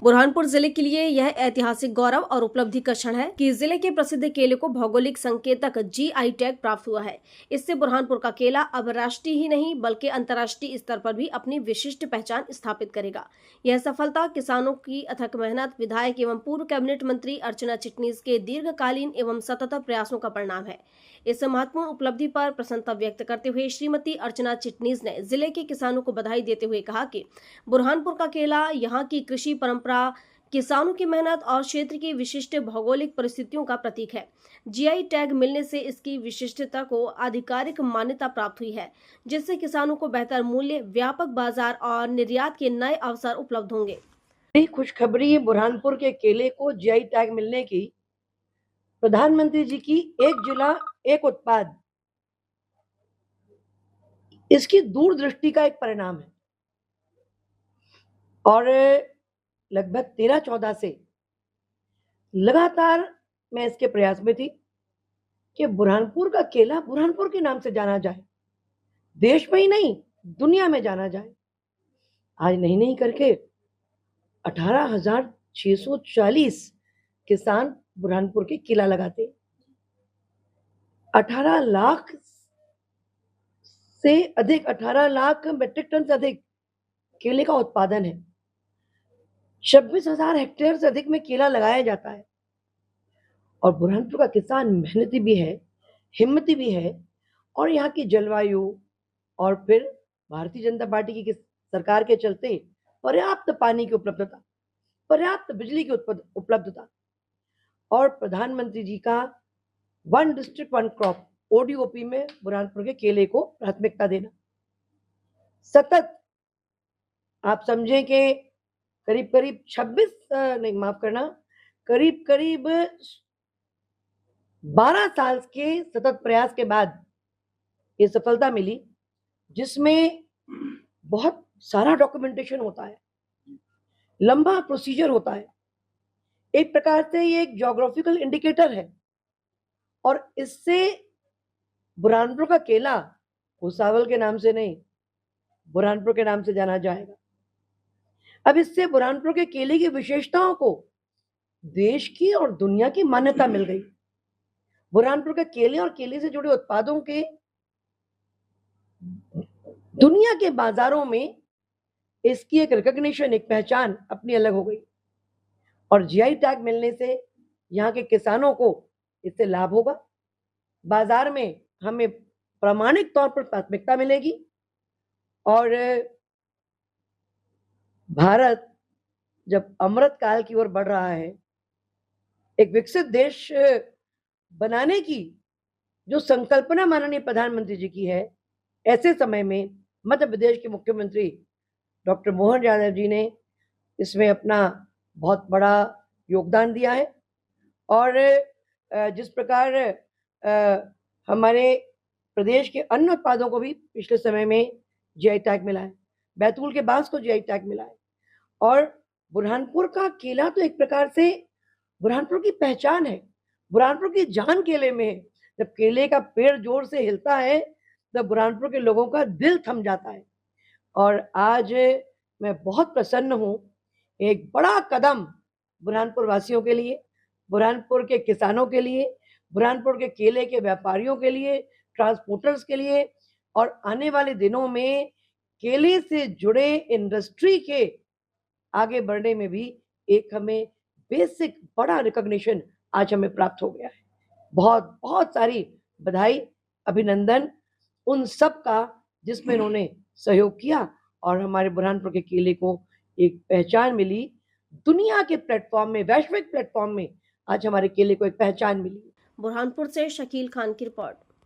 बुरहानपुर जिले के लिए यह ऐतिहासिक गौरव और उपलब्धि का क्षण है कि जिले के प्रसिद्ध केले को भौगोलिक संकेतक जीआई टैग प्राप्त हुआ है। इससे बुरहानपुर का केला अब राष्ट्रीय ही नहीं बल्कि अंतर्राष्ट्रीय स्तर पर भी अपनी विशिष्ट पहचान स्थापित करेगा। यह सफलता किसानों की अथक मेहनत, विधायक एवं पूर्व कैबिनेट मंत्री अर्चना चिटनीस के दीर्घकालीन एवं सतत प्रयासों का परिणाम है। इस महत्वपूर्ण उपलब्धि पर प्रसन्नता व्यक्त करते हुए श्रीमती अर्चना चिटनीस ने जिले के किसानों को बधाई देते हुए कहा कि बुरहानपुर का केला यहाँ की कृषि परंपरा, किसानों की मेहनत और क्षेत्र की विशिष्ट भौगोलिक परिस्थितियों का प्रतीक है। जीआई टैग मिलने से इसकी विशिष्टता को आधिकारिक मान्यता प्राप्त हुई है, जिससे किसानों को बेहतर मूल्य, व्यापक बाजार और निर्यात के नए अवसर उपलब्ध होंगे। बड़ी खुशखबरी बुरहानपुर के केले को जीआई टैग मिलने की प्रधानमंत्री जी की एक जिला एक उत्पाद, इसकी दूरदृष्टि का एक परिणाम है। और लगभग 13-14 से लगातार मैं इसके प्रयास में थी कि बुरहानपुर का केला बुरहानपुर के नाम से जाना जाए, देश में ही नहीं दुनिया में जाना जाए। आज नहीं करके 18,640 किसान बुरहानपुर के केला लगाते, 18 लाख से अधिक 18 लाख मेट्रिक टन से अधिक केले का उत्पादन है। 26,000 हेक्टेयर से अधिक में केला लगाया जाता है। और बुरहानपुर का किसान मेहनती भी है, हिम्मती भी है, और यहाँ की जलवायु और फिर भारतीय जनता पार्टी की सरकार के चलते पर्याप्त पानी की उपलब्धता, पर्याप्त बिजली की उपलब्धता और प्रधानमंत्री जी का one district one crop ODOP में बुरहानपुर के केले को प्राथमिकता देना, सतत आप समझें कि करीब 12 साल के सतत प्रयास के बाद ये सफलता मिली, जिसमें बहुत सारा डॉक्यूमेंटेशन होता है, लंबा प्रोसीजर होता है। एक प्रकार से ये एक ज्योग्राफिकल इंडिकेटर है और इससे बुरहानपुर का केला भुसावल के नाम से नहीं, बुरहानपुर के नाम से जाना जाएगा। अब इससे बुरहानपुर के केले की विशेषताओं को देश की और दुनिया की मान्यता मिल गई। बुरहानपुर के केले और केले से जुड़े उत्पादों के दुनिया के बाजारों में इसकी एक रिकॉग्निशन, एक पहचान अपनी अलग हो गई। और जीआई टैग मिलने से यहाँ के किसानों को इससे लाभ होगा, बाजार में हमें प्रामाणिक तौर पर प्राथमिकता मिलेगी और भारत जब अमृत काल की ओर बढ़ रहा है, एक विकसित देश बनाने की जो संकल्पना माननीय प्रधानमंत्री जी की है, ऐसे समय में मध्य प्रदेश के मुख्यमंत्री डॉक्टर मोहन यादव जी ने इसमें अपना बहुत बड़ा योगदान दिया है। और जिस प्रकार हमारे प्रदेश के अन्य उत्पादों को भी पिछले समय में जीआई टैग मिला है, बैतूल के बांस को जीआई टैग मिला है, और बुरहानपुर का केला तो एक प्रकार से बुरहानपुर की पहचान है, बुरहानपुर की जान केले में है। जब केले का पेड़ जोर से हिलता है तब बुरहानपुर के लोगों का दिल थम जाता है। और आज मैं बहुत प्रसन्न हूँ, एक बड़ा कदम बुरहानपुर वासियों के लिए, बुरहानपुर के किसानों के लिए, बुरहानपुर के केले के व्यापारियों के लिए, ट्रांसपोर्टर्स के लिए, और आने वाले दिनों में केले से जुड़े इंडस्ट्री के आगे बढ़ने में भी एक हमें बेसिक बड़ा रिकॉग्निशन आज हमें प्राप्त हो गया है। बहुत बहुत सारी बधाई, अभिनंदन उन सब का जिसमें इन्होंने सहयोग किया और हमारे बुरहानपुर के केले को एक पहचान मिली। दुनिया के प्लेटफॉर्म में, वैश्विक प्लेटफॉर्म में आज हमारे केले को एक पहचान मिली। बुरहानपुर से शकील खान की रिपोर्ट।